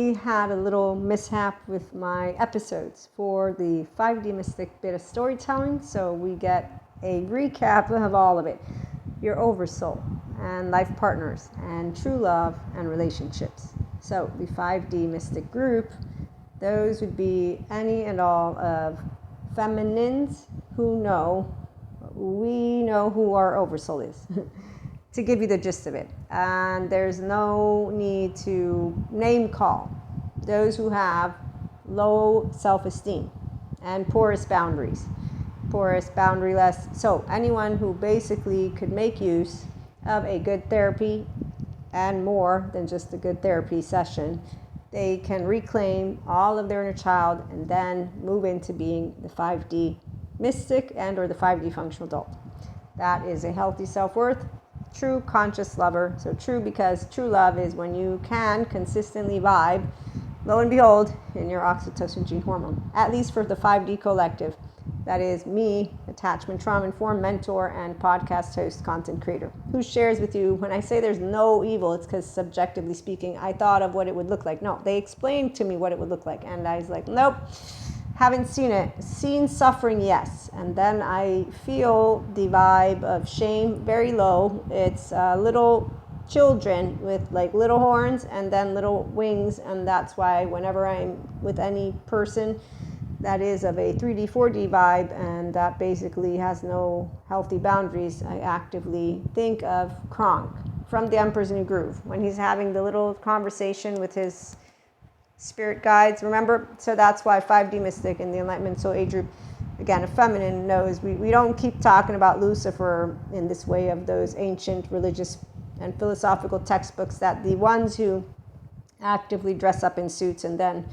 recently had a little mishap with my episodes for the 5D Mystic bit of storytelling, so we get a recap of all of it. Your oversoul and life partners and true love and relationships. So the 5D Mystic group, those would be any and all of feminines who know, we know who our oversoul is. To give you the gist of it. And there's no need to name call those who have low self-esteem and porous boundaries, porous, boundaryless. So anyone who basically could make use of a good therapy and more than just a good therapy session, they can reclaim all of their inner child and then move into being the 5D mystic and or the 5D functional adult. That is a healthy self-worth, true conscious lover. So true because true love is when you can consistently vibe, lo and behold, in your oxytocin gene hormone, at least for the 5D collective. That is me, attachment trauma informed mentor and podcast host, content creator, who shares with you. When I say there's no evil, it's because subjectively speaking, I thought of what it would look like. No, they explained to me what it would look like. And I was like, nope, haven't seen it. Seen suffering, yes. And then I feel the vibe of shame very low. It's little children with like little horns and then little wings. And that's why whenever I'm with any person that is of a 3D, 4D vibe and that basically has no healthy boundaries, I actively think of Kronk from The Emperor's New Groove when he's having the little conversation with his spirit guides, remember? So that's why 5D Mystic and the Enlightenment Soul Age group, again, a feminine knows we don't keep talking about Lucifer in this way of those ancient religious and philosophical textbooks that the ones who actively dress up in suits and then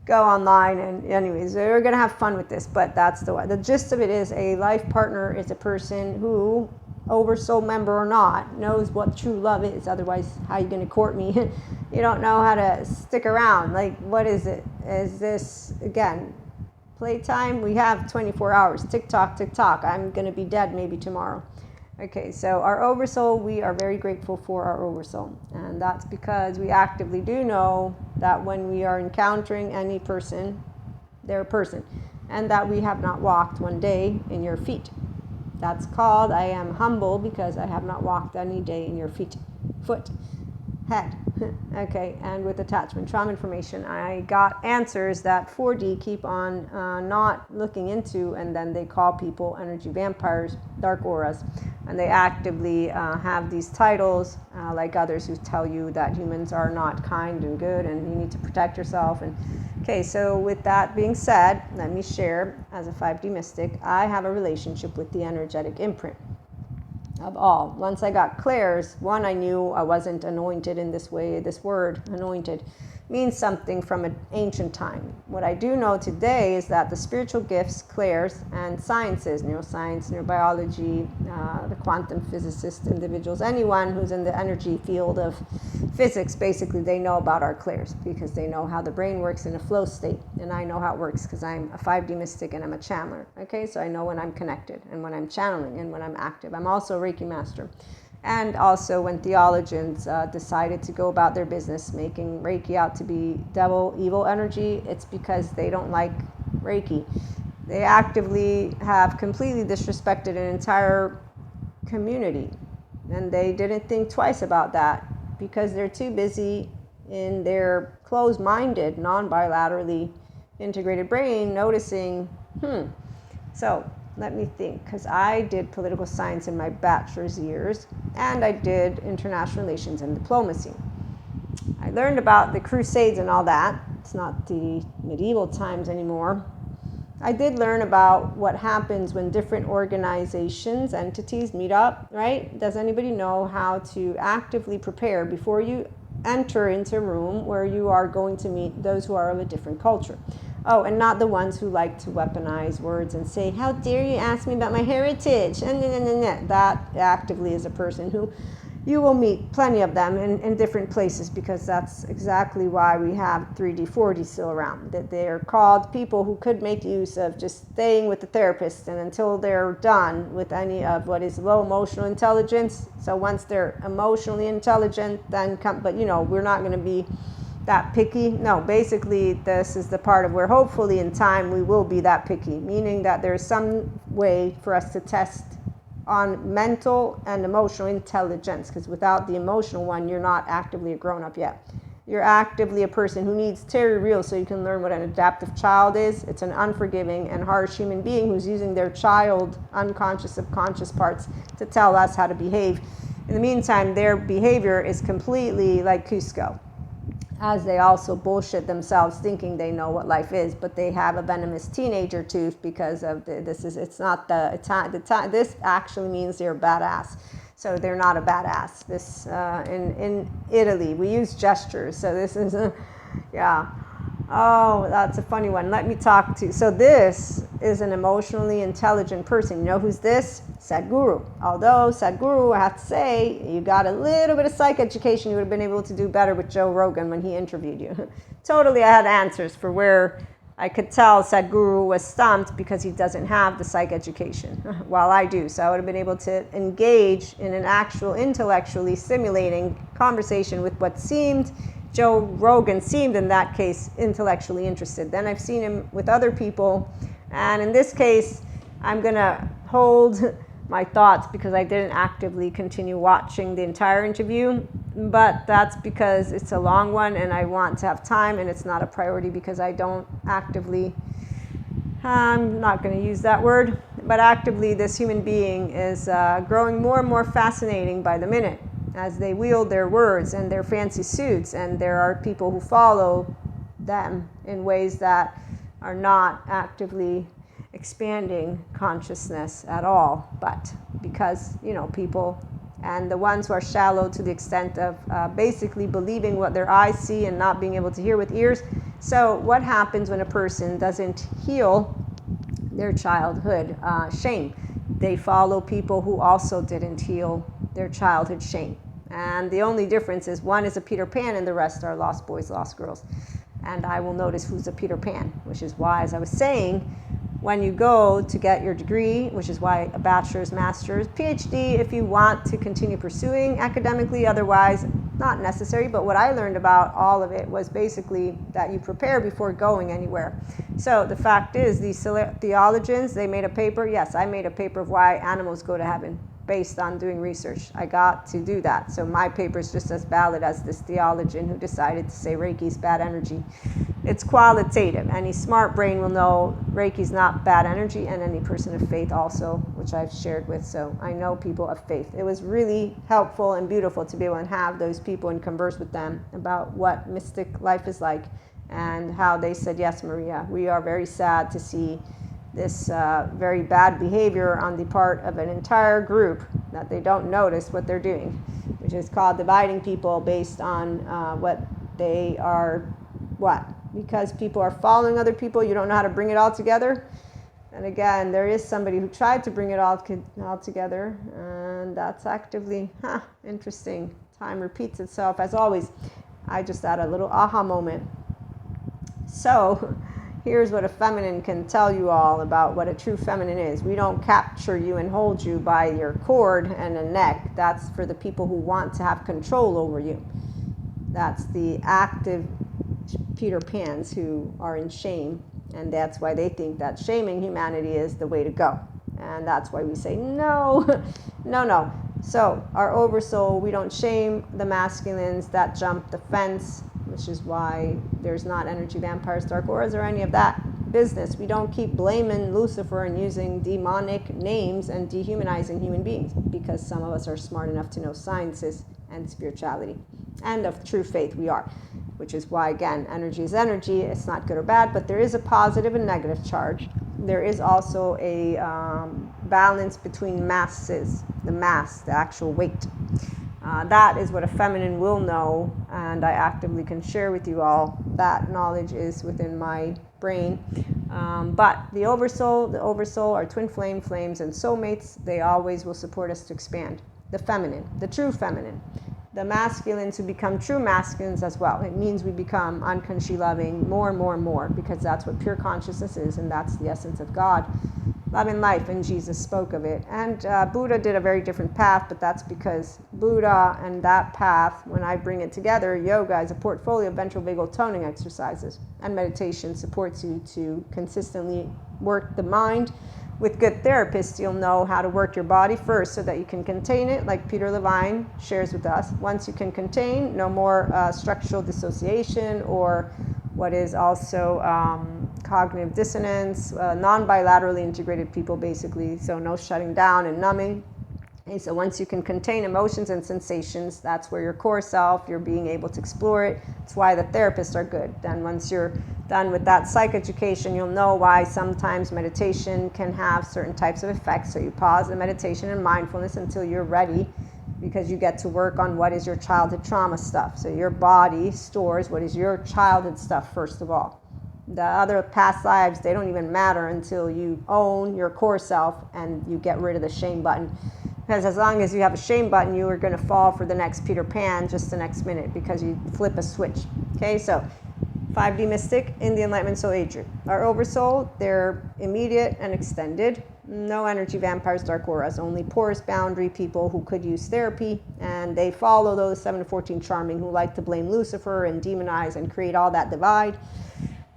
go online and anyways, we're going to have fun with this, but that's the way. The gist of it is a life partner is a person who, oversoul member or not, knows what true love is. Otherwise, how are you going to court me? You don't know how to stick around. Like, what is it? Is this, again, playtime? We have 24 hours. Tick tock, tick tock. I'm going to be dead maybe tomorrow. Okay, so our oversoul, we are very grateful for our oversoul. And that's because we actively do know that when we are encountering any person, they're a person, and that we have not walked one day in your feet. That's called, I am humble because I have not walked any day in your feet, foot, head. Okay, and with attachment trauma information, I got answers that 4D keep on not looking into, and then they call people energy vampires, dark auras, and they actively have these titles, like others who tell you that humans are not kind and good and you need to protect yourself. And okay, so with that being said, let me share, as a 5D mystic, I have a relationship with the energetic imprint of all. Once I got clairs, one, I knew I wasn't anointed in this way. This word, anointed, means something from an ancient time. What I do know today is that the spiritual gifts, clairs, and sciences, neuroscience, neurobiology, the quantum physicist individuals, anyone who's in the energy field of physics, basically they know about our clairs because they know how the brain works in a flow state. And I know how it works because I'm a 5D mystic and I'm a channeler. Okay, so I know when I'm connected and when I'm channeling and when I'm active. I'm also a Reiki master. And also when theologians decided to go about their business making Reiki out to be devil, evil energy, it's because they don't like Reiki. They actively have completely disrespected an entire community. And they didn't think twice about that because they're too busy in their closed-minded, non-bilaterally integrated brain noticing, so let me think, because I did political science in my bachelor's years, and I did international relations and diplomacy. I learned about the Crusades and all that. It's not the medieval times anymore. I did learn about what happens when different organizations, entities meet up, right? Does anybody know how to actively prepare before you enter into a room where you are going to meet those who are of a different culture? Oh, and not the ones who like to weaponize words and say, how dare you ask me about my heritage? And that actively is a person who you will meet plenty of them in different places, because that's exactly why we have 3D, 4D still around. That they're called people who could make use of just staying with the therapist and until they're done with any of what is low emotional intelligence. So once they're emotionally intelligent, then come, but we're not going to be that picky. No, basically this is the part of where hopefully in time we will be that picky, meaning that there's some way for us to test on mental and emotional intelligence, because without the emotional one, you're not actively a grown-up yet. You're actively a person who needs Terry Real so you can learn what an adaptive child is. It's an unforgiving and harsh human being who's using their child unconscious, subconscious parts to tell us how to behave. In the meantime, their behavior is completely like Cusco, as they also bullshit themselves thinking they know what life is, but they have a venomous teenager tooth because of it's not this actually means they're badass. So they're not a badass. This in Italy we use gestures. So this is yeah. Oh, that's a funny one. Let me talk to you. So this is an emotionally intelligent person. You know who's this? Sadhguru. Although Sadhguru, I have to say, you got a little bit of psych education, you would have been able to do better with Joe Rogan when he interviewed you. Totally, I had answers for where I could tell Sadhguru was stumped because he doesn't have the psych education, while I do. So I would have been able to engage in an actual intellectually stimulating conversation with what seemed, Joe Rogan seemed in that case intellectually interested. Then I've seen him with other people, and in this case, I'm gonna hold my thoughts because I didn't actively continue watching the entire interview, but that's because it's a long one and I want to have time, and it's not a priority because I don't actively, I'm not going to use that word, but actively this human being is growing more and more fascinating by the minute as they wield their words and their fancy suits, and there are people who follow them in ways that are not actively expanding consciousness at all, but because, you know, people, and the ones who are shallow to the extent of basically believing what their eyes see and not being able to hear with ears. So what happens when a person doesn't heal their childhood shame? They follow people who also didn't heal their childhood shame. And the only difference is one is a Peter Pan and the rest are lost boys, lost girls. And I will notice who's a Peter Pan, which is why, as I was saying, when you go to get your degree, which is why a bachelor's, master's, PhD, if you want to continue pursuing academically, otherwise not necessary. But what I learned about all of it was basically that you prepare before going anywhere. So the fact is, these theologians, they made a paper. Yes, I made a paper of why animals go to heaven based on doing research. I got to do that. So my paper is just as valid as this theologian who decided to say Reiki's bad energy. It's qualitative. Any smart brain will know Reiki's not bad energy, and any person of faith also, which I've shared with. So I know people of faith. It was really helpful and beautiful to be able to have those people and converse with them about what mystic life is like, and how they said, yes, Maria, we are very sad to see this very bad behavior on the part of an entire group that they don't notice what they're doing, which is called dividing people based on what they are, what? Because people are following other people, you don't know how to bring it all together. And again, there is somebody who tried to bring it all together, and that's actively, interesting. Time repeats itself as always. I just had a little aha moment. So here's what a feminine can tell you all about what a true feminine is. We don't capture you and hold you by your cord and a neck. That's for the people who want to have control over you. That's the active Peter Pans who are in shame, and that's why they think that shaming humanity is the way to go. And that's why we say no, no. So our oversoul, we don't shame the masculines that jump the fence, which is why there's not energy vampires, dark auras, or any of that business. We don't keep blaming Lucifer and using demonic names and dehumanizing human beings, because some of us are smart enough to know sciences and spirituality, and of true faith we are, which is why, again, energy is energy. It's not good or bad, but there is a positive and negative charge. There is also a balance between masses, the mass, the actual weight. That is what a feminine will know, and I actively can share with you all. That knowledge is within my brain. But the oversoul, our twin flame, flames, and soulmates, they always will support us to expand. The feminine, the true feminine. The masculines who become true masculines as well. It means we become unconsciously loving more and more and more, because that's what pure consciousness is, and that's the essence of God. love and life, and Jesus spoke of it. And Buddha did a very different path, but that's because Buddha and that path, when I bring it together, yoga is a portfolio of ventral vagal toning exercises, and meditation supports you to consistently work the mind. With good therapists, you'll know how to work your body first so that you can contain it, like Peter Levine shares with us. Once you can contain, no more structural dissociation or what is also cognitive dissonance, non-bilaterally integrated people basically, so no shutting down and numbing. And so once you can contain emotions and sensations, that's where your core self, you're being able to explore it. That's why the therapists are good. Then once you're done with that psych education, you'll know why sometimes meditation can have certain types of effects. So you pause the meditation and mindfulness until you're ready, because you get to work on what is your childhood trauma stuff. So your body stores what is your childhood stuff first of all. The other past lives, they don't even matter until you own your core self and you get rid of the shame button. Because as long as you have a shame button, you are going to fall for the next Peter Pan just the next minute because you flip a switch. Okay, so 5D Mystic in the Enlightenment Soul Age group. Our oversoul, they're immediate and extended. No energy vampires, dark auras, only porous boundary people who could use therapy. And they follow those 7 to 14 charming who like to blame Lucifer and demonize and create all that divide.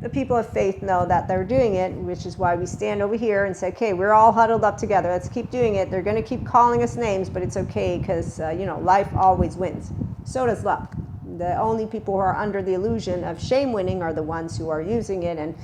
The people of faith know that they're doing it, which is why we stand over here and say, okay, we're all huddled up together. Let's keep doing it. They're going to keep calling us names, but it's okay because, life always wins. So does luck. The only people who are under the illusion of shame winning are the ones who are using it. And,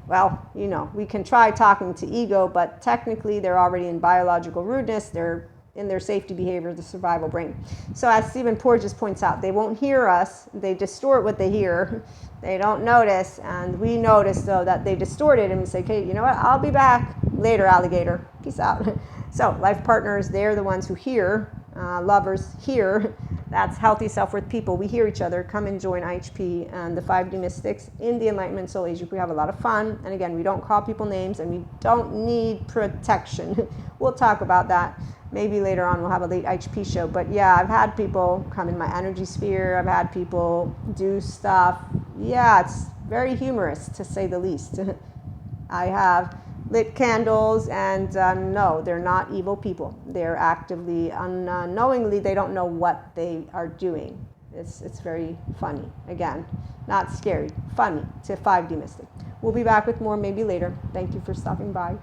well, we can try talking to ego, but technically they're already in biological rudeness. They're in their safety behavior, the survival brain. So as Stephen Porges points out, they won't hear us. They distort what they hear. They don't notice, and we notice, though, that they distort it, and we say, okay, you know what, I'll be back later, alligator. Peace out. So life partners, they're the ones who hear. Lovers hear. That's healthy self-worth people. We hear each other. Come and join IHP and the 5D Mystics in the Enlightenment Soul Age group. We have a lot of fun. And again, we don't call people names, and we don't need protection. We'll talk about that. Maybe later on we'll have a late IHP show. But yeah, I've had people come in my energy sphere. I've had people do stuff. Yeah, it's very humorous, to say the least. I have lit candles, and no, they're not evil people. They're actively, unknowingly, they don't know what they are doing. It's very funny. Again, not scary, funny to 5D Mystic. We'll be back with more maybe later. Thank you for stopping by.